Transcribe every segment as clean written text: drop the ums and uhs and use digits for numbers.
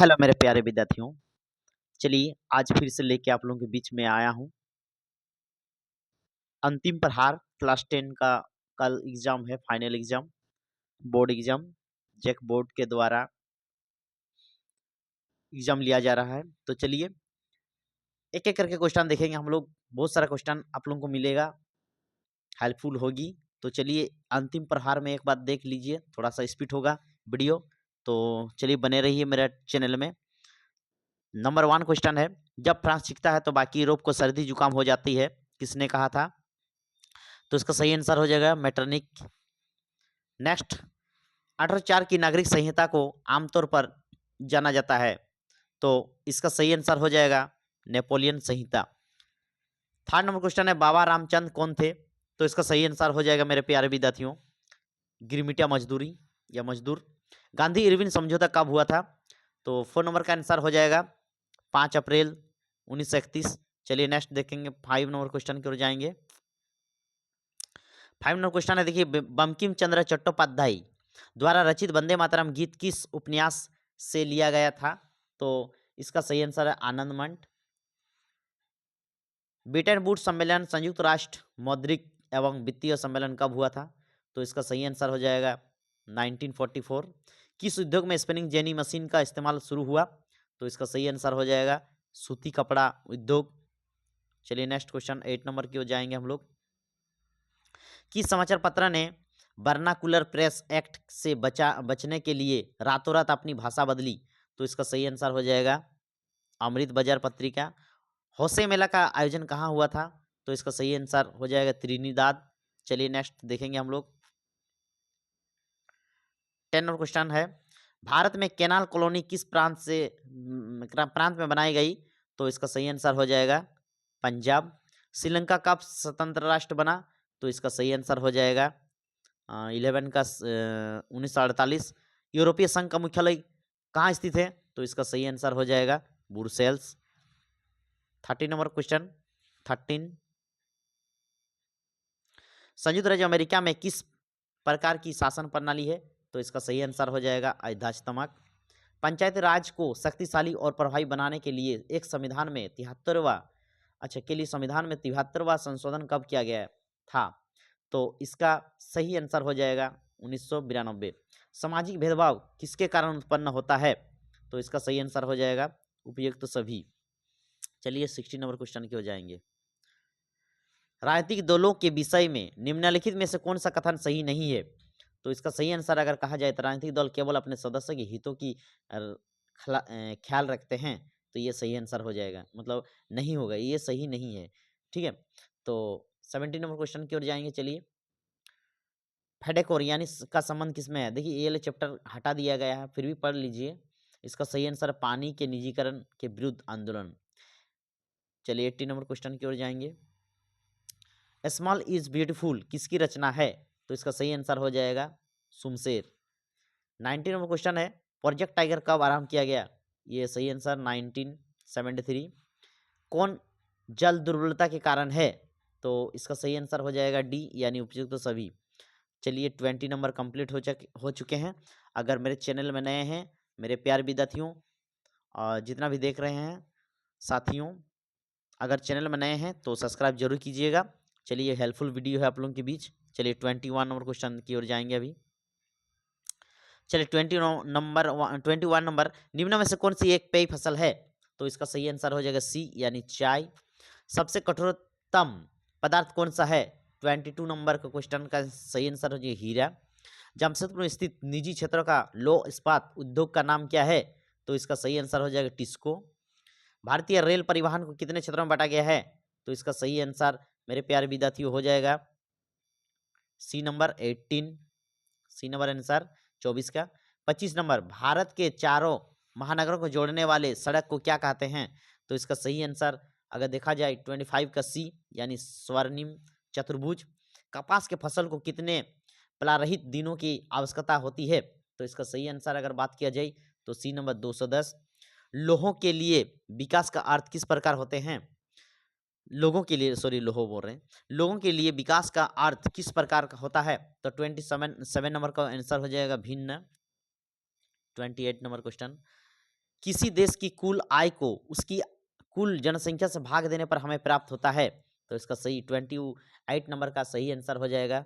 Hello मेरे प्यारे विद्यार्थियों। चलिए आज फिर से लेके आप लोगों के बीच में आया हूँ। अंतिम प्रहार क्लास 10 का कल एग्जाम है, final exam, board exam. JAC board के द्वारा एग्जाम लिया जा रहा है। तो चलिए एक एक करके क्वेश्चन देखेंगे हम लोग। बहुत सारा क्वेश्चन आप लोगों को मिलेगा, हेल्पफुल होगी। तो चलिए अंतिम प्रहार में एक बात देख लीजिए, थोड़ा सा स्पीड होगा वीडियो। तो चलिए बने रहिए मेरे चैनल में। नंबर 1 क्वेश्चन है, जब फ्रांस जीतता है तो बाकी यूरोप को सर्दी जुकाम हो जाती है, किसने कहा था? तो इसका सही आंसर हो जाएगा मेटरनिक। नेक्स्ट, 1804 की नागरिक संहिता को आमतौर पर जाना जाता है, तो इसका सही आंसर हो जाएगा नेपोलियन संहिता। थर्ड नंबर क्वेश्चन है, बाबा रामचंद्र कौन थे? तो इसका सही आंसर हो जाएगा मेरे प्यारे विद्यार्थियों गिरमिटिया मजदूरी या मजदूर। गांधी इरविन समझौता कब हुआ था? तो 4 नंबर का आंसर हो जाएगा 5 अप्रैल 1931। चलिए नेक्स्ट देखेंगे, 5 नंबर क्वेश्चन की ओर जाएंगे। 5 नंबर क्वेश्चन है, देखिए, बंकिम चंद्र चट्टोपाध्याय द्वारा रचित वंदे मातरम गीत किस उपन्यास से लिया गया था? तो इसका सही आंसर है आनंद मंठ। ब्रिटेन वुड्स सम्मेलन संयुक्त राष्ट्र मौद्रिक एवं वित्तीय सम्मेलन कब हुआ था? तो इसका सही आंसर हो जाएगा 1944। किस उद्योग में स्पिनिंग जेनी मशीन का इस्तेमाल शुरू हुआ? तो इसका सही आंसर हो जाएगा सूती कपड़ा उद्योग। चलिए नेक्स्ट क्वेश्चन 8 नंबर की ओर जाएंगे हम लोग। किस समाचार पत्र ने बर्नाकुलर प्रेस एक्ट से बचने के लिए रातों रात अपनी भाषा बदली? तो इसका सही आंसर हो जाएगा अमृत बाजार पत्रिका। होसे मेला का आयोजन कहाँ हुआ था? तो इसका सही आंसर हो जाएगा त्रिनिदाद। चलिए नेक्स्ट देखेंगे हम लोग। 10 नंबर क्वेश्चन है, भारत में कैनाल कॉलोनी किस प्रांत में बनाई गई? तो इसका सही आंसर हो जाएगा पंजाब। श्रीलंका कब स्वतंत्र राष्ट्र बना? तो इसका सही आंसर हो जाएगा 11 का 1948। यूरोपीय संघ का मुख्यालय कहाँ स्थित है? तो इसका सही आंसर हो जाएगा ब्रुसेल्स। 13 नंबर क्वेश्चन 13, संयुक्त राज्य अमेरिका में किस प्रकार की शासन प्रणाली है? तो इसका सही आंसर हो जाएगा आध्यात्मक। पंचायती राज को शक्तिशाली और प्रभावी बनाने के लिए एक संविधान में 73वां संशोधन कब किया गया था? तो इसका सही आंसर हो जाएगा 1992। सामाजिक भेदभाव किसके कारण उत्पन्न होता है? तो इसका सही आंसर हो जाएगा उपयुक्त सभी। चलिए 16 नंबर क्वेश्चन की हो जाएंगे। राजनीतिक दलों के विषय में निम्नलिखित में से कौन सा कथन सही नहीं है? तो इसका सही आंसर अगर कहा जाए तो राजनीतिक दल केवल अपने सदस्य के हितों की ख्याल रखते हैं, तो ये सही आंसर हो जाएगा, मतलब नहीं होगा, ये सही नहीं है। ठीक है, तो 17 नंबर क्वेश्चन की ओर जाएंगे। चलिए, फेडेक और यानी का संबंध किसमें है? देखिए ये वाले चैप्टर हटा दिया गया है, फिर भी पढ़ लीजिए। इसका सही आंसर पानी के निजीकरण के विरुद्ध आंदोलन। चलिए 18 नंबर क्वेश्चन की ओर जाएंगे। स्मॉल इज ब्यूटीफुल किसकी रचना है? तो इसका सही आंसर हो जाएगा सुमशेर। 19 नंबर क्वेश्चन है, प्रोजेक्ट टाइगर कब आरंभ किया गया? ये सही आंसर 1973। कौन जल दुर्बलता के कारण है? तो इसका सही आंसर हो जाएगा डी यानी उपयुक्त सभी। चलिए 20 नंबर कंप्लीट हो चुके हैं। अगर मेरे चैनल में नए हैं मेरे प्यारे विद्यार्थियों और जितना भी देख रहे हैं साथियों, अगर चैनल में नए हैं तो सब्सक्राइब जरूर कीजिएगा। चलिए हेल्पफुल वीडियो है आप लोगों के बीच। चलिए 21 नंबर क्वेश्चन की ओर जाएंगे अभी। चलिए 21 नंबर, निम्न में से कौन सी एक पेय फसल है? तो इसका सही आंसर हो जाएगा सी यानी चाय। सबसे कठोरतम पदार्थ कौन सा है? 22 नंबर का क्वेश्चन का सही आंसर हो जाएगा हीरा। जमशेदपुर स्थित निजी क्षेत्रों का लौह इस्पात उद्योग का नाम क्या है? तो इसका सही आंसर हो जाएगा टिस्को। भारतीय रेल परिवहन को कितने क्षेत्रों में बांटा गया है? तो इसका सही आंसर मेरे प्यारे विद्यार्थियों हो जाएगा C number 18। C number answer 24 का। 25 नंबर, भारत के चारों महानगरों को जोड़ने वाले सड़क को क्या कहते हैं? तो इसका सही आंसर अगर देखा जाए 25 का सी यानी स्वर्णिम चतुर्भुज। कपास के फसल को कितने पलारहित दिनों की आवश्यकता होती है? तो इसका सही आंसर अगर बात किया जाए तो सी नंबर 210। लोहों के लिए विकास का अर्थ किस प्रकार होते हैं? लोगों के लिए, सॉरी लोहो बोल रहे हैं, लोगों के लिए विकास का अर्थ किस प्रकार का होता है? तो 27 नंबर का आंसर हो जाएगा भिन्न। 28 नंबर क्वेश्चन, किसी देश की कुल आय को उसकी कुल जनसंख्या से भाग देने पर हमें प्राप्त होता है, तो इसका सही 28 नंबर का सही आंसर हो जाएगा।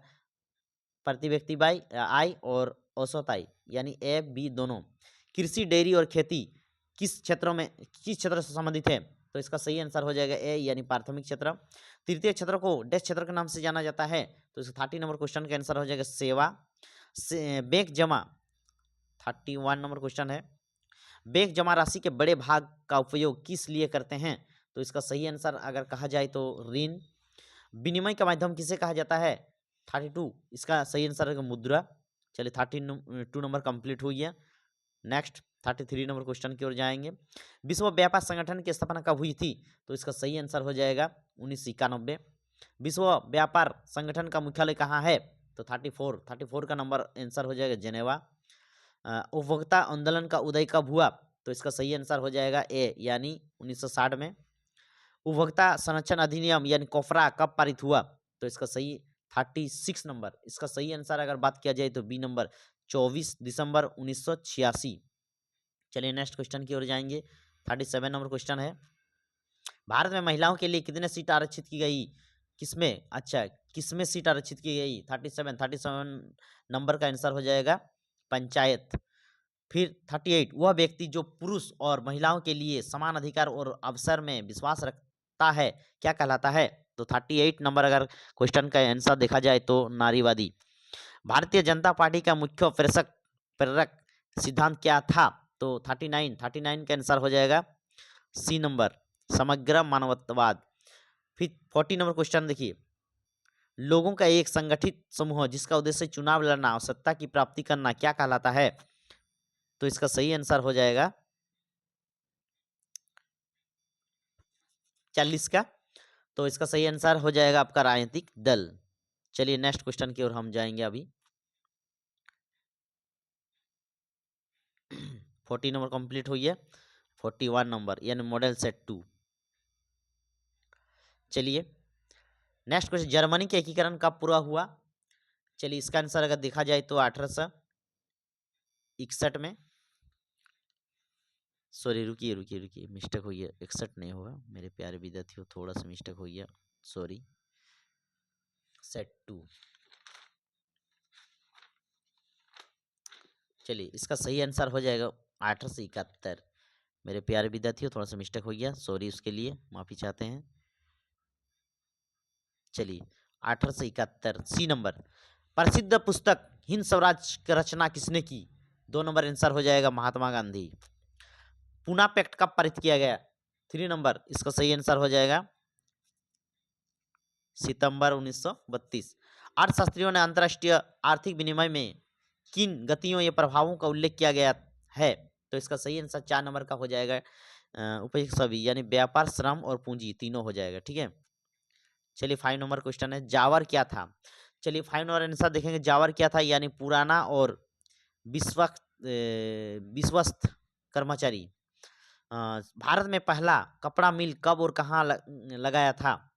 प्रति व्यक्ति बाई आय और औसत आय यानी ए बी दोनों। कृषि, डेयरी और खेती किस क्षेत्र से संबंधित है, तो इसका सही आंसर हो जाएगा ए यानी प्राथमिक क्षेत्र। तृतीय क्षेत्र को डैश क्षेत्र के नाम से जाना जाता है, तो इसका 30 नंबर क्वेश्चन का आंसर हो जाएगा सेवा। बैंक जमा 31 नंबर क्वेश्चन है। बैंक जमा राशि के बड़े भाग का उपयोग किस लिए करते हैं, तो इसका सही आंसर अगर कहा जाए तो ऋण। विनिमय का माध्यम किसे कहा जाता है, 32 इसका सही आंसर है मुद्रा। चलिए 32 नंबर कंप्लीट हुई है। नेक्स्ट 33 नंबर क्वेश्चन की ओर जाएंगे। विश्व व्यापार संगठन की स्थापना कब हुई थी, तो इसका सही आंसर हो जाएगा 1991। विश्व व्यापार संगठन का मुख्यालय कहाँ है, तो 34 का नंबर आंसर हो जाएगा जेनेवा। उपभोक्ता आंदोलन का उदय कब हुआ, तो इसका सही आंसर हो जाएगा ए यानी 1960 में। उपभोक्ता संरक्षण अधिनियम यानी कोफरा कब पारित हुआ, तो इसका सही 36 नंबर, इसका सही आंसर अगर बात किया जाए तो बी नंबर 24 दिसंबर 1986। चलिए नेक्स्ट क्वेश्चन की ओर जाएंगे। 37 नंबर क्वेश्चन है। भारत में महिलाओं के लिए कितने सीट आरक्षित की गई, किसमें, अच्छा किसमें सीट आरक्षित की गई, 37 नंबर का आंसर हो जाएगा पंचायत। फिर 38 वह व्यक्ति जो पुरुष और महिलाओं के लिए समान अधिकार और अवसर में विश्वास रखता है क्या कहलाता है, तो 38 नंबर अगर क्वेश्चन का आंसर देखा जाए तो नारीवादी। भारतीय जनता पार्टी का मुख्य प्रेरक सिद्धांत क्या था, तो 39 का आंसर हो जाएगा सी नंबर समग्र मानवतावाद। फिर 40 नंबर क्वेश्चन देखिए। लोगों का एक संगठित समूह जिसका उद्देश्य चुनाव लड़ना और सत्ता की प्राप्ति करना क्या कहलाता है, तो इसका सही आंसर हो जाएगा 40 का, तो इसका सही आंसर हो जाएगा आपका राजनीतिक दल। चलिए नेक्स्ट क्वेश्चन की ओर हम जाएंगे अभी। 40 नंबर कंप्लीट हुई है। 41 नंबर यानी मॉडल सेट 2। चलिए नेक्स्ट क्वेश्चन, जर्मनी के एकीकरण कब पूरा हुआ, चलिए इसका आंसर अगर देखा जाए तो 1861 में। सॉरी रुकिए मिस्टेक हुई है, 61 नहीं होगा मेरे प्यारे विद्यार्थियों, थोड़ा सा मिस्टेक हो गया, सॉरी। सेट 2, चलिए इसका सही आंसर हो जाएगा 1871। मेरे प्यारे विद्यार्थियों थोड़ा सा मिस्टेक हो गया, सॉरी उसके लिए माफी चाहते हैं। चलिए 1871 सी नंबर। प्रसिद्ध पुस्तक हिंद स्वराज की रचना किसने की, 2 नंबर आंसर हो जाएगा महात्मा गांधी। पूना पैक्ट कब पारित किया गया, 3 नंबर, इसका सही आंसर हो जाएगा सितंबर 1932। अर्थशास्त्रियों ने अंतरराष्ट्रीय आर्थिक विनिमय में किन गतियों या प्रभावों का उल्लेख किया गया है, तो इसका सही आंसर 4 नंबर का हो जाएगा उपयुक्त सभी यानी व्यापार, श्रम और पूंजी तीनों हो जाएगा, ठीक है। चलिए 5 नंबर क्वेश्चन है, जावर क्या था, चलिए 5 नंबर आंसर देखेंगे। जावर क्या था यानी पुराना और विश्वस्त कर्मचारी। भारत में पहला कपड़ा मिल कब और कहाँ लगाया था,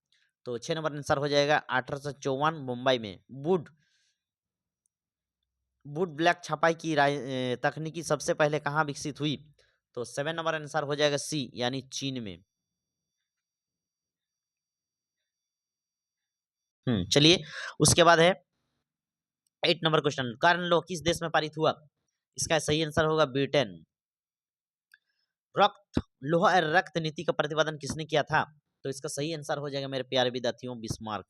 तो 6 नंबर आंसर हो जाएगा 1854 मुंबई में। वुड ब्लैक छपाई की तकनीकी सबसे पहले कहाँ विकसित हुई, तो 7 नंबर आंसर हो जाएगा सी यानी चीन में। चलिए उसके बाद है 8 नंबर क्वेश्चन, कार्न लॉ किस देश में पारित हुआ, इसका सही आंसर होगा ब्रिटेन। रक्त लोहा और रक्त नीति का प्रतिपादन किसने किया था, तो इसका सही आंसर हो जाएगा मेरे प्यारे विद्यार्थियों बिस्मार्क।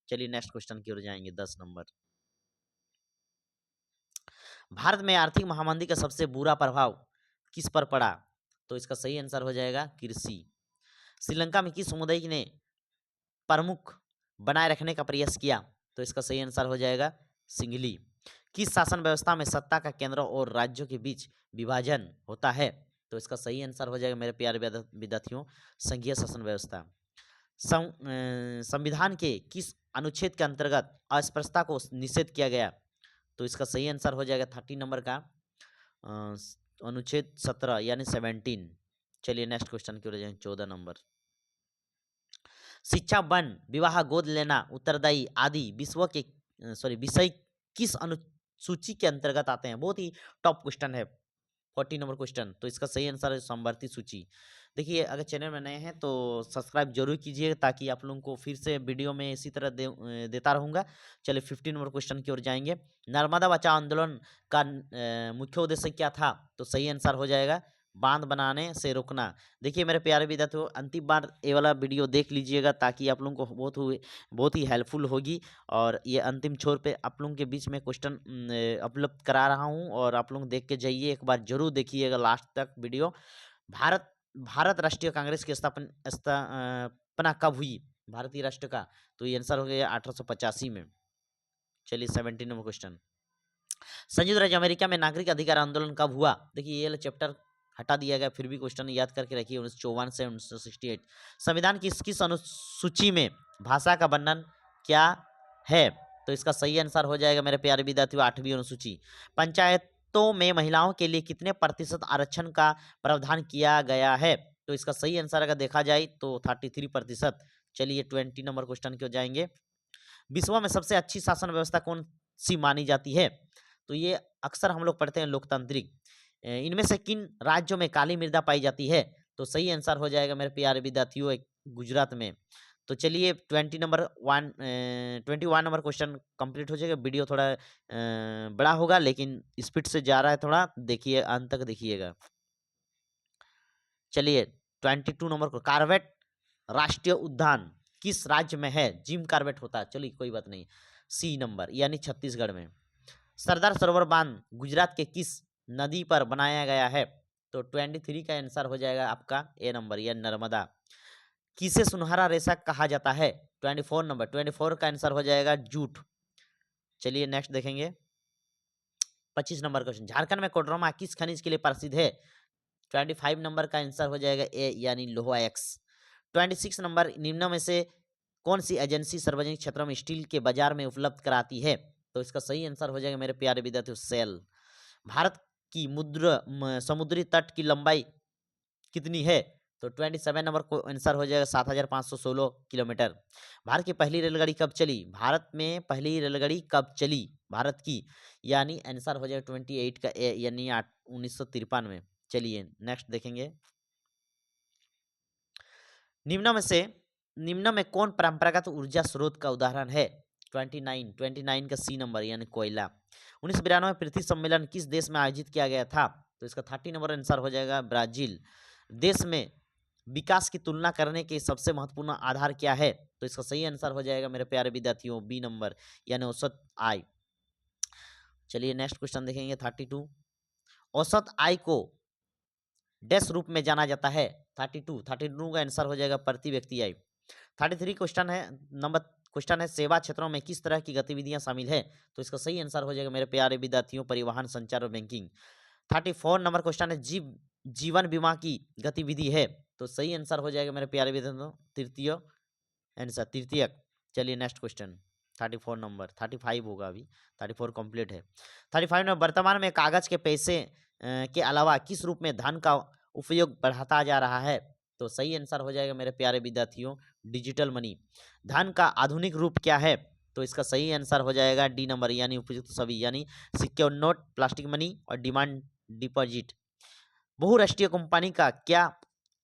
चलिए नेक्स्ट क्वेश्चन की ओर जाएंगे। 10 नंबर, भारत में आर्थिक महामंदी का सबसे बुरा प्रभाव किस पर पड़ा, तो इसका सही आंसर हो जाएगा कृषि। श्रीलंका में किस समुदाय ने प्रमुख बनाए रखने का प्रयास किया, तो इसका सही आंसर हो जाएगा सिंघली। किस शासन व्यवस्था में सत्ता का केंद्र और राज्यों के बीच विभाजन होता है, तो इसका सही आंसर हो जाएगा मेरे प्यारे विद्यार्थियों संघीय शासन व्यवस्था। संविधान के किस अनुच्छेद के अंतर्गत अस्पृश्यता को निषेध किया गया, तो इसका सही आंसर हो जाएगा 30 नंबर का अनुच्छेद 17 यानी 17। चलिए नेक्स्ट क्वेश्चन की ओर जाएंगे। 14 नंबर, शिक्षा, वन, विवाह, गोद लेना, उत्तरदायी आदि विषय किस अनुसूची के अंतर्गत आते हैं, बहुत ही टॉप क्वेश्चन है। 40 नंबर क्वेश्चन, तो इसका सही आंसर है समवर्ती सूची। देखिए अगर चैनल में नए हैं तो सब्सक्राइब जरूर कीजिए ताकि आप लोगों को फिर से वीडियो में इसी तरह देता रहूँगा। चलिए 15 नंबर क्वेश्चन की ओर जाएंगे। नर्मदा बचाओ आंदोलन का मुख्य उद्देश्य क्या था? तो सही आंसर हो जाएगा बांध बनाने से रोकना। देखिए मेरे प्यारे विद्यार्थियों, अंतिम बार ये वाला वीडियो देख लीजिएगा ताकि आप लोगों को बहुत ही हेल्पफुल होगी। और ये अंतिम छोर पे आप लोगों के बीच में क्वेश्चन उपलब्ध करा रहा हूँ और आप लोग देख के जाइए, एक बार जरूर देखिएगा लास्ट तक वीडियो। भारत भारत राष्ट्रीय कांग्रेस की स्थापना कब हुई? भारतीय राष्ट्र का, तो ये आंसर हो गया 1885 में। चलिए 17 नंबर क्वेश्चन, संयुक्त राज्य अमेरिका में नागरिक अधिकार आंदोलन कब हुआ? देखिए ये चैप्टर हटा दिया गया, फिर भी क्वेश्चन याद करके रखिए। 1954 से 1968। संविधान की किस अनुसूची में भाषा का वर्णन क्या है? तो इसका सही आंसर हो जाएगा मेरे प्यारे विद्यार्थियों 8वीं अनुसूची। पंचायतों में महिलाओं के लिए कितने प्रतिशत आरक्षण का प्रावधान किया गया है? तो इसका सही आंसर अगर देखा जाए तो 33%। चलिए 20 नंबर क्वेश्चन की ओर जाएंगे। विश्व में सबसे अच्छी शासन व्यवस्था कौन सी मानी जाती है? तो ये अक्सर हम लोग पढ़ते हैं लोकतांत्रिक। इनमें से किन राज्यों में काली मृदा पाई जाती है? तो सही आंसर हो जाएगा मेरे प्यारे विद्यार्थियों गुजरात में। तो चलिए 21 नंबर क्वेश्चन कंप्लीट हो जाएगा। वीडियो थोड़ा बड़ा होगा लेकिन स्पीड से जा रहा है थोड़ा, देखिए अंत तक देखिएगा। चलिए 22 नंबर को, कार्बेट राष्ट्रीय उद्यान किस राज्य में है? जिम कार्बेट होता है, चलिए कोई बात नहीं। सी नंबर यानी छत्तीसगढ़ में। सरदार सरोवर बांध गुजरात के किस नदी पर बनाया गया है? तो 23 का आंसर हो जाएगा आपका ए नंबर या नर्मदा। किसे सुनहरा रेशा कहा जाता है? 24 नंबर, 24 का आंसर हो जाएगा जूट। चलिए नेक्स्ट देखेंगे 25 नंबर क्वेश्चन, झारखंड में कोडरमा किस खनिज के लिए प्रसिद्ध है? 25 नंबर का आंसर हो जाएगा ए यानी लोहा एक्स। 26 नंबर, निम्न में से कौन सी एजेंसी सार्वजनिक क्षेत्रों में स्टील के बाजार में उपलब्ध कराती है? तो इसका सही आंसर हो जाएगा मेरे प्यारे विद्यार्थियों सेल। भारत की समुद्री तट की लंबाई कितनी है? तो 27 नंबर को आंसर हो जाएगा 7516 किलोमीटर। भारत की पहली रेलगाड़ी कब चली? भारत में पहली रेलगाड़ी कब चली भारत की? यानी आंसर हो जाएगा 28 का ए यानी 1953 में। चलिए नेक्स्ट देखेंगे। निम्न में कौन परंपरागत ऊर्जा स्रोत का उदाहरण है? 29 का सी नंबर यानी कोयला। 1992 पृथ्वी सम्मेलन किस देश में आयोजित किया गया था? तो इसका 30 नंबर आंसर हो जाएगा ब्राजील। देश में विकास की तुलना करने के सबसे महत्वपूर्ण आधार क्या है? तो इसका सही आंसर हो जाएगा मेरे प्यारे विद्यार्थियों बी नंबर यानी औसत आय। चलिए नेक्स्ट क्वेश्चन देखेंगे 32। औसत आय को डैश रूप में जाना जाता है? 32 का आंसर हो जाएगा प्रति व्यक्ति आय। 33 क्वेश्चन है सेवा क्षेत्रों में किस तरह की गतिविधियां शामिल है? तो इसका सही आंसर हो जाएगा मेरे प्यारे विद्यार्थियों परिवहन, संचार और बैंकिंग। 34 नंबर क्वेश्चन है जीवन बीमा की गतिविधि है? तो सही आंसर हो जाएगा मेरे प्यारे विद्यार्थियों तृतीय आंसर, तृतीयक। चलिए नेक्स्ट क्वेश्चन 34 नंबर, 35 होगा अभी, 34 कंप्लीट है। 35 में वर्तमान में कागज के पैसे के अलावा किस रूप में धन का उपयोग बढ़ाता जा रहा है? तो सही आंसर हो जाएगा मेरे प्यारे विद्यार्थियों डिजिटल मनी। धन का आधुनिक रूप क्या है? तो इसका सही आंसर हो जाएगा डी नंबर यानी उपयुक्त सभी, यानी सिक्के और नोट, प्लास्टिक मनी और डिमांड डिपॉजिट। बहुराष्ट्रीय कंपनी का क्या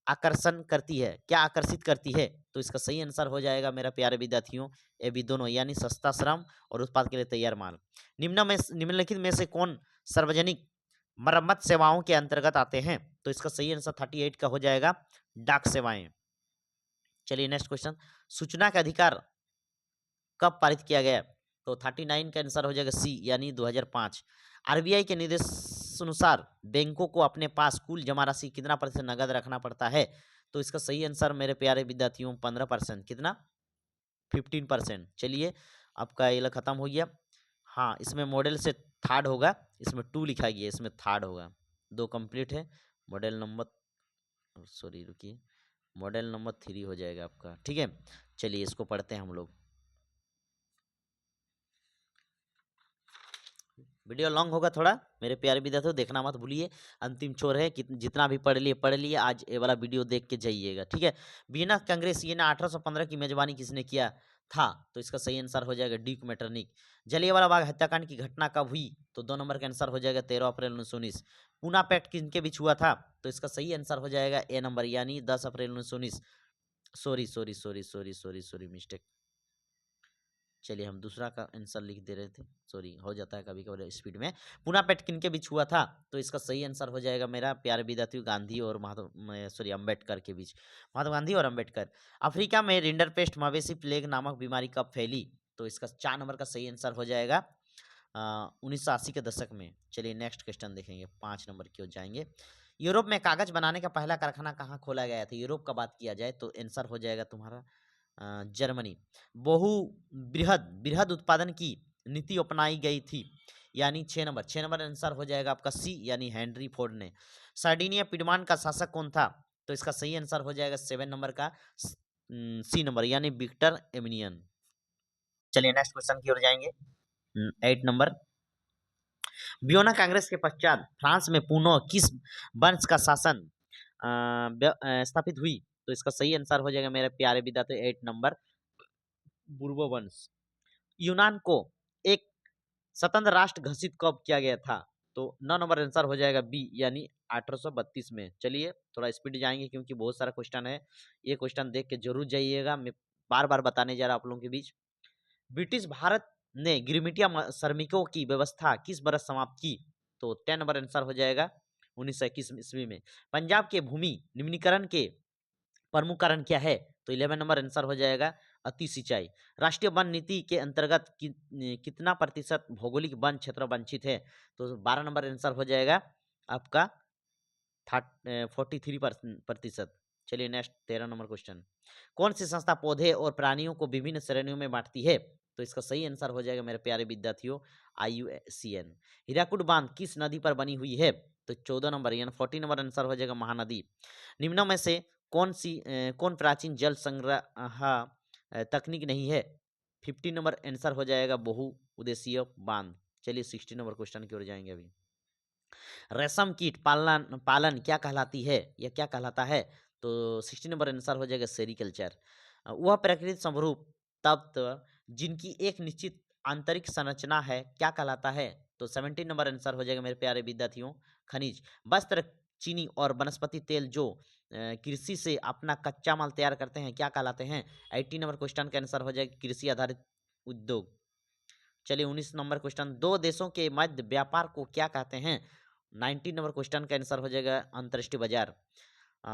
आकर्षित करती है? तो इसका सही आंसर हो जाएगा मेरा प्यारे विद्यार्थियों ये भी दोनों, यानी सस्ता श्रम और उत्पाद के लिए तैयार माल। निम्नलिखित में से कौन सार्वजनिक मरम्मत सेवाओं के अंतर्गत आते हैं? तो इसका सही आंसर 38 का हो जाएगा डाक सेवाएं। चलिए नेक्स्ट क्वेश्चन, सूचना का अधिकार कब पारित किया गया? तो 39 का आंसर हो जाएगा सी यानी 2005। आरबीआई के निर्देशानुसार बैंकों को अपने पास कुल जमा राशि कितना प्रतिशत नगद रखना पड़ता है? तो इसका सही आंसर मेरे प्यारे विद्यार्थियों 15%। कितना? 15%। चलिए आपका ये खत्म हो गया। हाँ इसमें मॉडल से थर्ड होगा, इसमें 2 लिखा गया, इसमें थर्ड होगा। 2 कंप्लीट है। मॉडल नंबर रुकिए, मॉडल नंबर 3 हो जाएगा आपका, ठीक है। चलिए इसको पढ़ते हैं हम लोग। वीडियो लॉन्ग होगा थोड़ा, मेरे प्यारे विद्यार्थियों, देखना मत भूलिए। अंतिम छोर है, जितना भी पढ़ लिए, आज ये वाला वीडियो देख के जाइएगा, ठीक है। वियना कांग्रेस ये ना 1815 की मेजबानी किसने किया था? तो इसका सही आंसर हो जाएगा ड्यूक मेटरनिक। जलियांवाला बाग हत्याकांड की घटना कब हुई? तो 2 नंबर का आंसर हो जाएगा 13 अप्रैल 1919। पूना पैक्ट किनके बीच हुआ था? तो इसका सही आंसर हो जाएगा ए नंबर, यानी 10 अप्रैल 1919। Sorry sorry sorry sorry sorry sorry, mistake. चलिए हम दूसरा का आंसर लिख दे रहे थे, सॉरी, हो जाता है कभी कभी स्पीड में। पुना पैक्ट किनके बीच हुआ था? तो इसका सही आंसर हो जाएगा मेरा प्यारे विद्यार्थियों, गांधी और अम्बेडकर के बीच, महात्मा गांधी और अम्बेडकर। अफ्रीका में रिंडरपेस्ट मवेशी प्लेग नामक बीमारी कब फैली? तो इसका 4 नंबर का सही आंसर हो जाएगा 1980 के दशक में। चलिए नेक्स्ट क्वेश्चन देखेंगे, 5 नंबर की ओर जाएंगे। यूरोप में कागज बनाने का पहला कारखाना कहाँ खोला गया था? यूरोप का बात किया जाए तो आंसर हो जाएगा तुम्हारा जर्मनी। बहु बृहद बृहद उत्पादन की नीति अपनाई गई थी, यानी 6 नंबर आंसर हो जाएगा आपका सी, यानी हेनरी फोर्ड ने। सार्डिनिया पिडमान का शासक कौन था? तो इसका सही आंसर हो जाएगा 7 नंबर का सी नंबर, यानी विक्टर एमिनियन। चलिए नेक्स्ट क्वेश्चन की ओर जाएंगे, 8 नंबर। वियना कांग्रेस के पश्चात फ्रांस में पुनः किस वंश का शासन स्थापित हुई? तो इसका सही आंसर हो जाएगा मेरे प्यारे विद्यार्थी 8 नंबर, बुर्बो वंश। यूनान को एक स्वतंत्र राष्ट्र घोषित कब किया गया था? तो 9 नंबर आंसर हो जाएगा बी, यानी 1832 में। चलिए थोड़ा स्पीड जाएंगे क्योंकि बहुत सारा क्वेश्चन है, ये क्वेश्चन देख के जरूर जाइएगा, मैं बार बार बताने जा रहा आप लोगों के बीच। ब्रिटिश भारत ने गिरमिटिया श्रमिकों की व्यवस्था किस बरस समाप्त की? तो 10 नंबर आंसर हो जाएगा 1921 ईस्वी में। पंजाब के भूमि निम्नीकरण के प्रमुख कारण क्या है? तो 11 नंबर आंसर हो जाएगा अति सिंचाई। राष्ट्रीय वन नीति के अंतर्गत कितना प्रतिशत भौगोलिक वन क्षेत्र वंचित है? तो 12 नंबर आंसर हो जाएगा आपका 43%। चलिए नेक्स्ट 13 नंबर क्वेश्चन। कौन सी संस्था पौधे और प्राणियों को विभिन्न श्रेणियों में बांटती है? तो इसका सही आंसर हो जाएगा मेरे प्यारे विद्यार्थियों IUCN। हीराकुड बांध किस नदी पर बनी हुई है? तो 14 नंबर, यानी 14 नंबर आंसर हो जाएगा महानदी। निम्नों में से कौन प्राचीन जल संग्रह तकनीक नहीं है? 15 नंबर आंसर हो जाएगा बहु उद्देशीय बांध। चलिए 16 नंबर क्वेश्चन की ओर जाएंगे अभी। रेशम कीट पालन पालन क्या कहलाती है या क्या कहलाता है? तो 16 नंबर आंसर हो जाएगा सेरिकल्चर। वह प्राकृतिक समरूप तत्व जिनकी एक निश्चित आंतरिक संरचना है क्या कहलाता है? तो 17 नंबर आंसर हो जाएगा मेरे प्यारे विद्यार्थियों खनिज। वस्त्र, चीनी और वनस्पति तेल जो कृषि से अपना कच्चा माल तैयार करते हैं क्या कहलाते हैं? 18 नंबर क्वेश्चन का आंसर हो जाएगा कृषि आधारित उद्योग। चलिए 19 नंबर क्वेश्चन। दो देशों के मध्य व्यापार को क्या कहते हैं? 19 नंबर क्वेश्चन का आंसर हो जाएगा अंतर्राष्ट्रीय बाजार।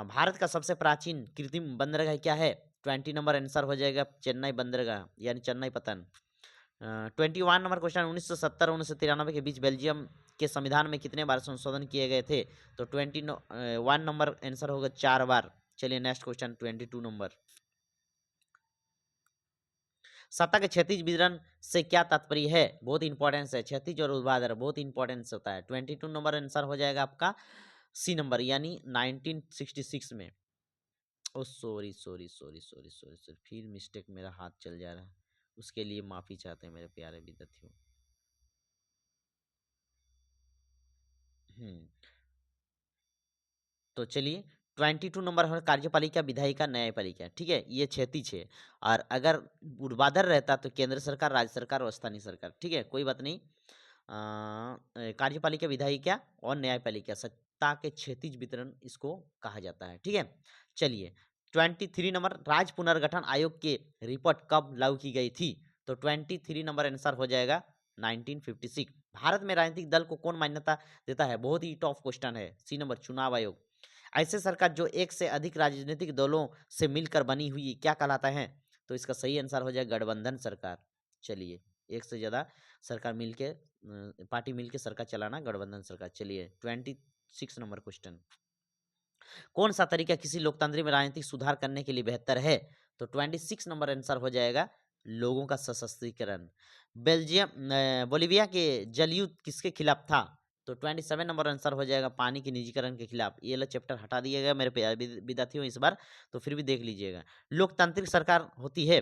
भारत का सबसे प्राचीन कृत्रिम बंदरगाह क्या है? 20 नंबर आंसर हो जाएगा चेन्नई बंदरगाह, यानी चेन्नई पतन। 21 नंबर क्वेश्चन। 1970 और 1993 के बीच बेल्जियम के संविधान में कितने बार संशोधन किए गए थे? तो 21 नंबर आंसर होगा 4 बार। चलिए नेक्स्ट क्वेश्चन 22 नंबर। सतह के क्षैतिज वितरण से क्या तात्पर्य है? बहुत इंपॉर्टेंस है, क्षैतिज और ऊर्ध्वाधर बहुत इंपॉर्टेंस होता है। 22 नंबर आंसर हो जाएगा आपका सी नंबर, यानी 1966 में। Oh sorry sorry sorry sorry sorry sorry, फिर मिस्टेक, मेरा हाथ चल जा रहा है, उसके लिए माफी चाहते हैं मेरे प्यारे विद्यार्थियों। हम्म तो चलिए 22 नंबर है कार्यपालिका, विधायिका, न्यायपालिका, ठीक है, ये क्षैतिज है। और अगर ऊर्ध्वाधर रहता तो केंद्र सरकार, राज्य सरकार और स्थानीय सरकार, ठीक है, कोई बात नहीं। कार्यपालिका, विधायिका और न्यायपालिका, सत्ता के क्षैतिज वितरण इसको कहा जाता है, ठीक है। चलिए 23 नंबर। राज्य पुनर्गठन आयोग के रिपोर्ट कब लागू की गई थी? तो 23 नंबर आंसर हो जाएगा 1956। भारत में राजनीतिक दल को कौन मान्यता देता है? बहुत ही टॉप क्वेश्चन है। सी नंबर, चुनाव आयोग। ऐसे सरकार जो एक से अधिक राजनीतिक दलों से मिलकर बनी हुई क्या कहलाता है? तो इसका सही आंसर हो जाएगा गठबंधन सरकार। चलिए एक से ज्यादा सरकार मिलके पार्टी मिलके सरकार चलाना, गठबंधन सरकार। चलिए 26 नंबर क्वेश्चन। कौन सा तरीका किसी लोकतंत्र में राजनीतिक सुधार करने के लिए बेहतर है? तो 26 नंबर आंसर हो जाएगा लोगों का सशक्तिकरण। बोलीविया के जल युद्ध किसके खिलाफ था? तो 27 नंबर आंसर हो जाएगा पानी के निजीकरण के खिलाफ। ये वाला चैप्टर हटा दिया गया मेरे प्यारे विद्यार्थियों इस बार, तो फिर भी देख लीजिएगा। लोकतांत्रिक सरकार होती है?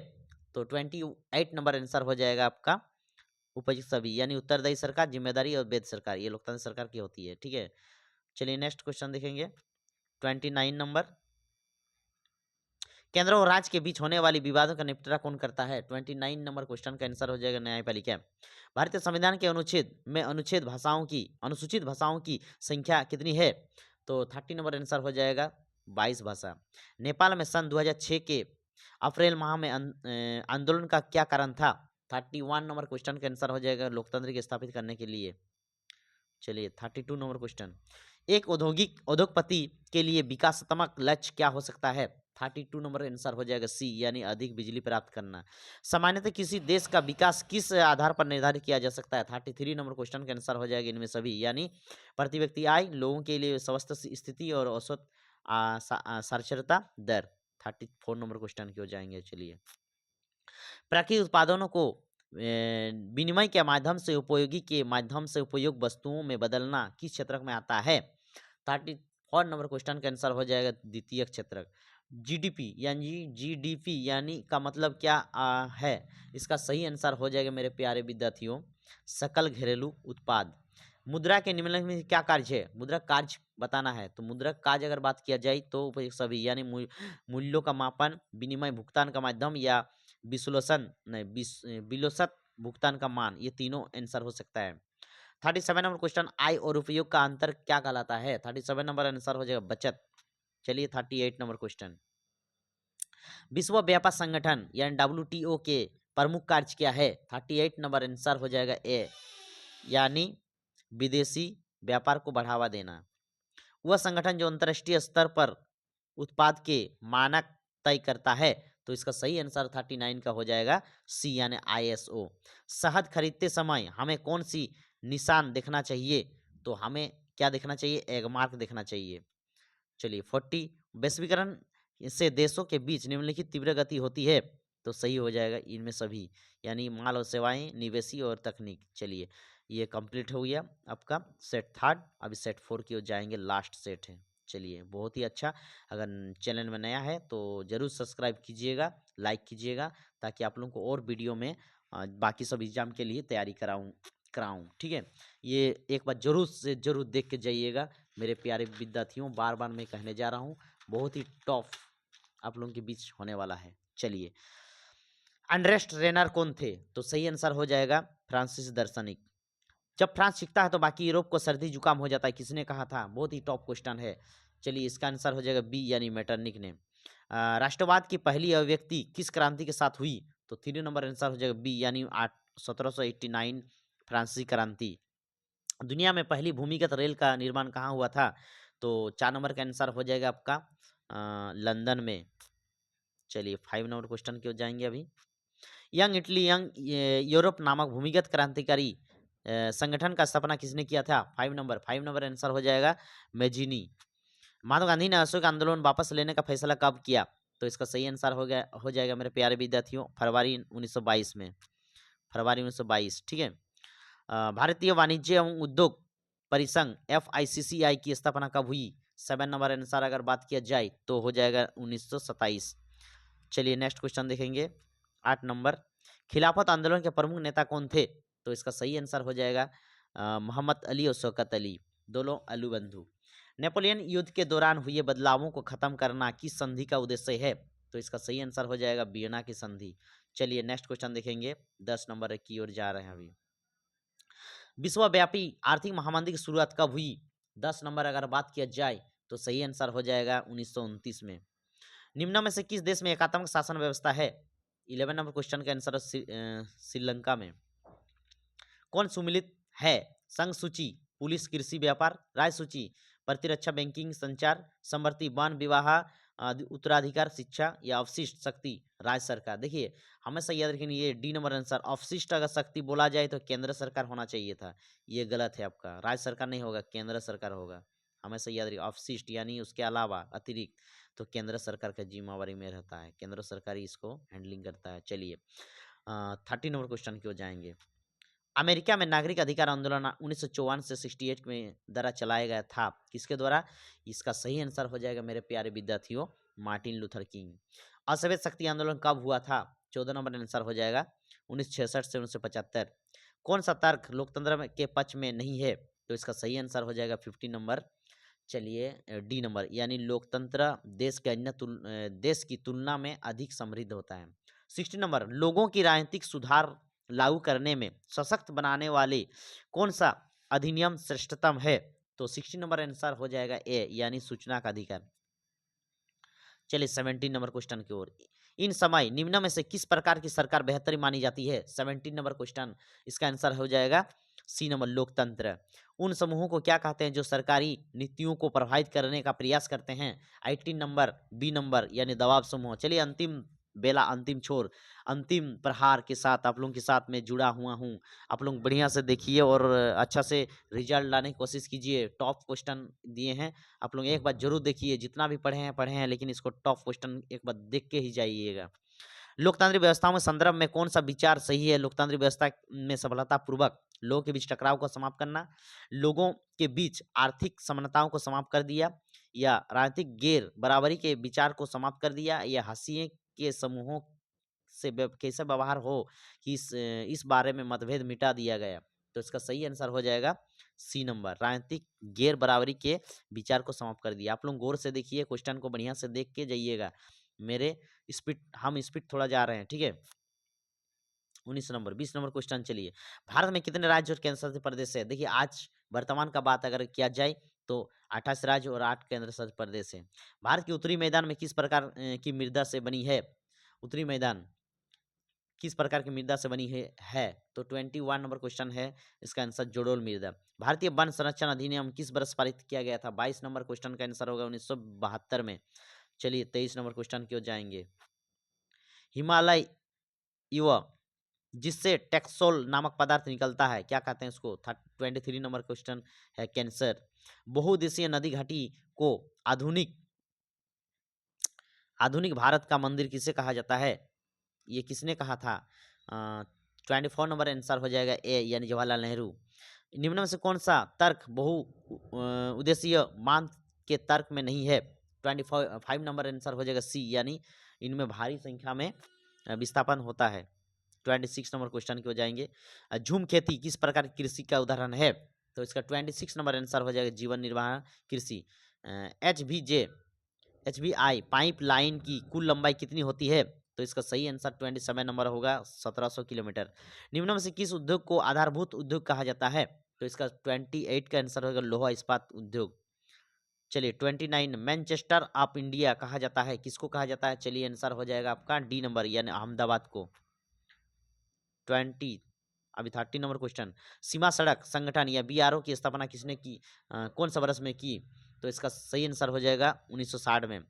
तो 28 नंबर आंसर हो जाएगा आपका उपयुक्त सभी यानी उत्तरदायी सरकार, जिम्मेदारी और वैध सरकार, ये लोकतांत्रिक सरकार की होती है। ठीक है, चलिए नेक्स्ट क्वेश्चन देखेंगे 29 नंबर। केंद्र और राज्य के बीच होने वाली विवादों का निपटारा कौन करता है? 29 नंबर क्वेश्चन का आंसर हो जाएगा न्यायपालिका। भारतीय संविधान के अनुच्छेद में अनुसूचित भाषाओं की संख्या कितनी है? तो 30 नंबर आंसर हो जाएगा 22 भाषा। नेपाल में सन 2006 के अप्रैल माह में आंदोलन का क्या कारण था? 31 नंबर क्वेश्चन का आंसर हो जाएगा लोकतंत्र की स्थापित करने के लिए। चलिए 32 नंबर क्वेश्चन, एक उद्योगपति के लिए विकासात्मक लक्ष्य क्या हो सकता है? 32 नंबर आंसर हो जाएगा सी यानी अधिक बिजली प्राप्त करना। सामान्यतः किसी देश का विकास किस आधार पर निर्धारित किया जा सकता है? 33 नंबर क्वेश्चन का आंसर हो जाएगा इनमें सभी यानी प्रति व्यक्ति आय, लोगों के लिए स्वास्थ्य स्थिति और औसत साक्षरता दर। 34 नंबर क्वेश्चन की हो जाएंगे। चलिए, प्राकृतिक उत्पादनों को विनिमय के माध्यम से उपयोगी के माध्यम से उपयोग वस्तुओं में बदलना किस क्षेत्र में आता है? 34 नंबर क्वेश्चन का आंसर हो जाएगा द्वितीय क्षेत्र। जीडीपी यानी का मतलब क्या है? इसका सही आंसर हो जाएगा मेरे प्यारे विद्यार्थियों सकल घरेलू उत्पाद। मुद्रा के निम्नलिखित में क्या कार्य है? मुद्रा कार्य बताना है। तो मुद्रा कार्य अगर बात किया जाए तो उपयुक्त सभी यानी मूल्यों का मापन, विनिमय, भुगतान का माध्यम या विलोसत भुगतान का मान, ये तीनों आंसर हो सकता है। 37 नंबर क्वेश्चन, आय और उपयोग का अंतर क्या कहलाता है? 37 नंबर आंसर हो जाएगा बचत। चलिए 38 नंबर क्वेश्चन, विश्व व्यापार संगठन यानी WTO के प्रमुख कार्य क्या है? 38 नंबर आंसर हो जाएगा ए यानी विदेशी व्यापार को बढ़ावा देना। वह संगठन जो अंतर्राष्ट्रीय स्तर पर उत्पाद के मानक तय करता है। तो इसका सही आंसर 39 का हो जाएगा सी यानी ISO। शहद खरीदते समय हमें कौन सी निशान देखना चाहिए? तो हमें क्या देखना चाहिए? एग मार्क देखना चाहिए। चलिए 40, वैश्वीकरण से देशों के बीच निम्नलिखित तीव्र गति होती है। तो सही हो जाएगा इनमें सभी यानी माल और सेवाएं, निवेशी और तकनीक। चलिए ये कंप्लीट हो गया आपका सेट थर्ड। अभी सेट 4 की ओर जाएंगे, लास्ट सेट है। चलिए बहुत ही अच्छा, अगर चैनल में नया है तो ज़रूर सब्सक्राइब कीजिएगा, लाइक कीजिएगा ताकि आप लोगों को और वीडियो में बाकी सब एग्जाम के लिए तैयारी कराऊं। ठीक है, ये एक बार जरूर से जरूर देख के जाइएगा मेरे प्यारे विद्यार्थियों। बार बार मैं कहने जा रहा हूँ, बहुत ही टॉप आप लोगों के बीच होने वाला है। चलिए, अनरेस्ट रेनर कौन थे? तो सही आंसर हो जाएगा फ्रांसिस दार्शनिक। जब फ्रांस सीखता है तो बाकी यूरोप को सर्दी जुकाम हो जाता है, किसने कहा था? बहुत ही टॉप क्वेश्चन है। चलिए इसका आंसर हो जाएगा बी यानी मेटरनिक ने। राष्ट्रवाद की पहली अभिव्यक्ति किस क्रांति के साथ हुई? तो 3 नंबर आंसर हो जाएगा बी यानी 1789 फ्रांसीसी क्रांति। दुनिया में पहली भूमिगत रेल का निर्माण कहाँ हुआ था? तो 4 नंबर का आंसर हो जाएगा आपका लंदन में। चलिए 5 नंबर क्वेश्चन की ओर जाएंगे अभी। यंग इटली यंग यूरोप नामक भूमिगत क्रांतिकारी संगठन का स्थापना किसने किया था? 5 नंबर आंसर हो जाएगा मेजिनी। महात्मा गांधी ने अशोक आंदोलन वापस लेने का फैसला कब किया? तो इसका सही आंसर हो जाएगा मेरे प्यारे विद्यार्थियों फरवरी 1922 में। फरवरी 1922। ठीक है, भारतीय वाणिज्य एवं उद्योग परिसंघ FICCI की स्थापना कब हुई? 7 नंबर आंसर अगर बात किया जाए तो हो जाएगा 1927। चलिए नेक्स्ट क्वेश्चन देखेंगे 8 नंबर, खिलाफत आंदोलन के प्रमुख नेता कौन थे? तो इसका सही आंसर हो जाएगा मोहम्मद अली और शौकत अली, दोनों अलू बंधु। नेपोलियन युद्ध के दौरान हुए बदलावों को खत्म करना किस संधि का उद्देश्य है? तो इसका सही आंसर हो जाएगा वियना की संधि। चलिए नेक्स्ट क्वेश्चन देखेंगे, 10 नंबर की ओर जा रहे हैं अभी। विश्वव्यापी आर्थिक महामंदी की शुरुआत कब हुई? 10 नंबर अगर बात किया जाए तो सही आंसर हो जाएगा 1929 में। निम्न में से किस देश में एकात्मक शासन व्यवस्था है? 11 नंबर क्वेश्चन का आंसर श्रीलंका में। कौन सुमिलित है? संघ सूची, पुलिस, कृषि, व्यापार, राय सूची, प्रतिरक्षा, बैंकिंग, संचार, समवर्ती, वन, विवाह, उत्तराधिकार, शिक्षा या अवशिष्ट शक्ति, राज्य सरकार। देखिए हमेशा याद रखिए ये डी नंबर आंसर। अवशिष्ट अगर शक्ति बोला जाए तो केंद्र सरकार होना चाहिए था, ये गलत है आपका। राज्य सरकार नहीं होगा, केंद्र सरकार होगा। हमेशा याद रखिए अवशिष्ट यानी उसके अलावा अतिरिक्त, तो केंद्र सरकार का जिम्मेवारी में रहता है, केंद्र सरकार ही इसको हैंडलिंग करता है। चलिए 30 नंबर क्वेश्चन की ओर जाएंगे। अमेरिका में नागरिक अधिकार आंदोलन 1954 से 68 में द्वारा चलाया गया था, किसके द्वारा? इसका सही आंसर हो जाएगा मेरे प्यारे विद्यार्थियों मार्टिन लूथर किंग। असभ्य शक्ति आंदोलन कब हुआ था? 14 नंबर आंसर हो जाएगा 1966 से 1975। कौन सा तर्क लोकतंत्र के पक्ष में नहीं है? तो इसका सही आंसर हो जाएगा 50 नंबर। चलिए डी नंबर, यानी लोकतंत्र देश की तुलना में अधिक समृद्ध होता है। 60 नंबर, लोगों की राजनीतिक सुधार लागू करने में सशक्त बनाने वाले कौन सा अधिनियम श्रेष्ठतम है? तो 60 नंबर आंसर हो जाएगा ए, यानी सूचना का अधिकार। चलिए 17 नंबर क्वेश्चन की ओर। इन समय निम्न में से किस प्रकार की सरकार बेहतर मानी जाती है? 17 नंबर क्वेश्चन, इसका आंसर हो जाएगा सी नंबर, लोकतंत्र। उन समूहों को क्या कहते हैं जो सरकारी नीतियों को प्रभावित करने का प्रयास करते हैं? 18 नंबर, बी नंबर, यानी दबाव समूह। चलिए अंतिम बेला, अंतिम छोर, अंतिम प्रहार के साथ आप लोगों के साथ में जुड़ा हुआ हूँ। आप लोग बढ़िया से देखिए और अच्छा से रिजल्ट लाने की कोशिश कीजिए। टॉप क्वेश्चन दिए हैं, आप लोग एक बार जरूर देखिए। जितना भी पढ़े हैं, लेकिन इसको टॉप क्वेश्चन एक बार देख के ही जाइएगा। लोकतांत्रिक व्यवस्थाओं में संदर्भ में कौन सा विचार सही है? लोकतांत्रिक व्यवस्था में सफलतापूर्वक लोगों के बीच टकराव को समाप्त करना, लोगों के बीच आर्थिक समानताओं को समाप्त कर दिया, या राजनीतिक गैर बराबरी के विचार को समाप्त कर दिया, या हाशिए के समूहों से कैसे व्यवहार हो कि इस बारे में मतभेद मिटा दिया गया। तो इसका सही आंसर हो जाएगा सी नंबर, राजनीतिक गैर बराबरी के विचार को समाप्त कर दिया। आप लोग गौर से देखिए, क्वेश्चन को बढ़िया से देख के जाइएगा। मेरे हम स्पीड थोड़ा जा रहे हैं, ठीक है। 19 नंबर, 20 नंबर क्वेश्चन। चलिए, भारत में कितने राज्य और केंद्र शासित प्रदेश है? देखिए आज वर्तमान का बात अगर किया जाए तो 28 राज्य और 8 केंद्र शासित प्रदेश है। भारत के उत्तरी मैदान में किस प्रकार की मृदा से बनी है? उत्तरी मैदान किस प्रकार की मृदा से बनी है? तो 21 नंबर क्वेश्चन है, इसका आंसर जोड़ोल मृदा। भारतीय वन संरक्षण अधिनियम किस वर्ष पारित किया गया था? 22 नंबर क्वेश्चन का आंसर होगा 1972 में। चलिए 23 नंबर क्वेश्चन की ओर जाएंगे। हिमालय युवा जिससे टेक्सोल नामक पदार्थ निकलता है, क्या कहते हैं उसको? 23 नंबर क्वेश्चन है, कैंसर। बहुउद्देशीय नदी घाटी को आधुनिक आधुनिक भारत का मंदिर किसे कहा जाता है? ये किसने कहा था? 24 नंबर आंसर हो जाएगा ए, यानी जवाहरलाल नेहरू। निम्न में से कौन सा तर्क बहु उद्देशीय मान के तर्क में नहीं है? 25 नंबर आंसर हो जाएगा सी, यानी इनमें भारी संख्या में विस्थापन होता है। 26 नंबर क्वेश्चन की हो जाएंगे। झूम खेती किस प्रकार की कृषि का उदाहरण है? तो इसका 26 नंबर आंसर हो जाएगा जीवन निर्वाह कृषि। HBI पाइप लाइन की कुल लंबाई कितनी होती है? तो इसका सही आंसर 27 नंबर होगा, 1700 किलोमीटर। निम्न में से किस उद्योग को आधारभूत उद्योग कहा जाता है? तो इसका 28 का आंसर होगा लोहा इस्पात उद्योग। चलिए 29, मैनचेस्टर ऑफ इंडिया कहा जाता है, किसको कहा जाता है? चलिए आंसर हो जाएगा आपका डी नंबर, यानी अहमदाबाद को। 20, अभी 30 नंबर क्वेश्चन। सीमा सड़क संगठन या BRO की स्थापना किसने की? कौन सा वर्ष में की? तो इसका सही आंसर हो जाएगा 1960 में।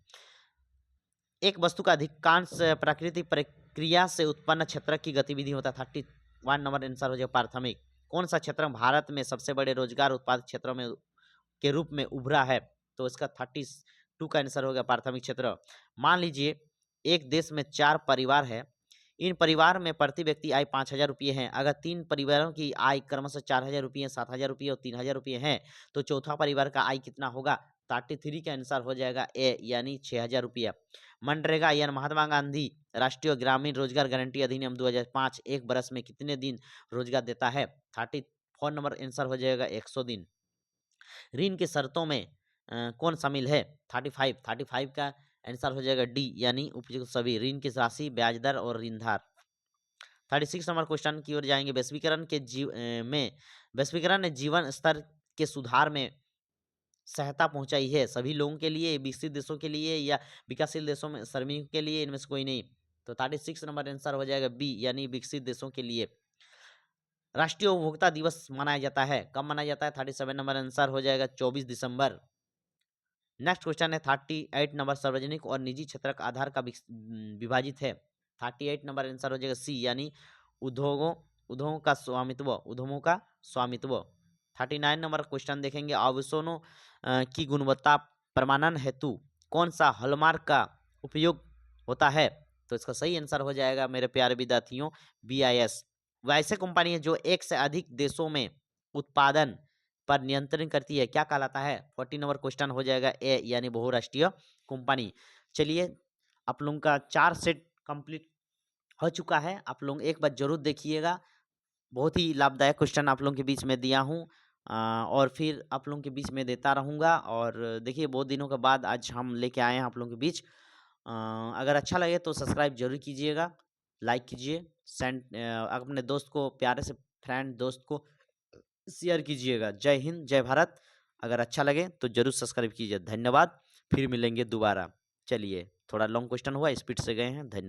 एक वस्तु का अधिकांश प्राकृतिक प्रक्रिया से उत्पन्न क्षेत्र की गतिविधि होता है। 31 नंबर आंसर हो जाएगा प्राथमिक। कौन सा क्षेत्र भारत में सबसे बड़े रोजगार उत्पादक क्षेत्रों में के रूप में उभरा है? तो इसका 32 का आंसर होगा प्राथमिक क्षेत्र। मान लीजिए एक देश में 4 परिवार है, इन परिवार में प्रति व्यक्ति आय 5,000 रुपये है। अगर 3 परिवारों की आय क्रमशः 4,000 रुपये, 7,000 रुपये और 3,000 रुपये है, तो चौथा परिवार का आय कितना होगा? 33 का आंसर हो जाएगा ए, यानी 6,000 रुपया। मनरेगा यानी महात्मा गांधी राष्ट्रीय ग्रामीण रोजगार गारंटी अधिनियम 2005 एक बरस में कितने दिन रोजगार देता है? 34 नंबर आंसर हो जाएगा 100 दिन। ऋण की शर्तों में कौन शामिल है? 35 का आंसर हो जाएगा डी, यानी उपयुक्त सभी। ऋण की राशि, ब्याज दर और ऋणधार। 36 नंबर क्वेश्चन की ओर जाएंगे। वैश्वीकरण ने जीवन स्तर के सुधार में सहायता पहुंचाई है सभी लोगों के लिए, विकसित देशों के लिए या विकासशील देशों में श्रमिकों के लिए? इनमें से कोई नहीं। तो 36 नंबर आंसर हो जाएगा बी, यानी विकसित देशों के लिए। राष्ट्रीय उपभोक्ता दिवस मनाया जाता है, कब मनाया जाता है? 37 नंबर आंसर हो जाएगा 24 दिसंबर। नेक्स्ट क्वेश्चन है 38 नंबर, सार्वजनिक और निजी क्षेत्र का आधार का विभाजित है। 38 नंबर आंसर हो जाएगा सी, यानी उद्योगों का स्वामित्व। 39 नंबर क्वेश्चन देखेंगे। आभूषणों की गुणवत्ता प्रमाणन हेतु कौन सा हॉलमार्क का उपयोग होता है? तो इसका सही आंसर हो जाएगा मेरे प्यारे विद्यार्थियों BIS। वैसे कंपनी है जो एक से अधिक देशों में उत्पादन पर नियंत्रण करती है, क्या कहलाता है? 40 नंबर क्वेश्चन हो जाएगा ए, यानी बहुराष्ट्रीय कंपनी। चलिए आप लोगों का 4 सेट कंप्लीट हो चुका है, आप लोग एक बार जरूर देखिएगा। बहुत ही लाभदायक क्वेश्चन आप लोगों के बीच में दिया हूँ और फिर आप लोगों के बीच में देता रहूँगा। और देखिए बहुत दिनों के बाद आज हम लेके आए हैं आप लोगों के बीच। अगर अच्छा लगे तो सब्सक्राइब ज़रूर कीजिएगा, लाइक कीजिए, अपने दोस्त को प्यारे से फ्रेंड दोस्त को शेयर कीजिएगा। जय हिंद, जय भारत। अगर अच्छा लगे तो ज़रूर सब्सक्राइब कीजिए। धन्यवाद, फिर मिलेंगे दोबारा। चलिए, थोड़ा लॉन्ग क्वेश्चन हुआ, स्पीड से गए हैं। धन्यवाद।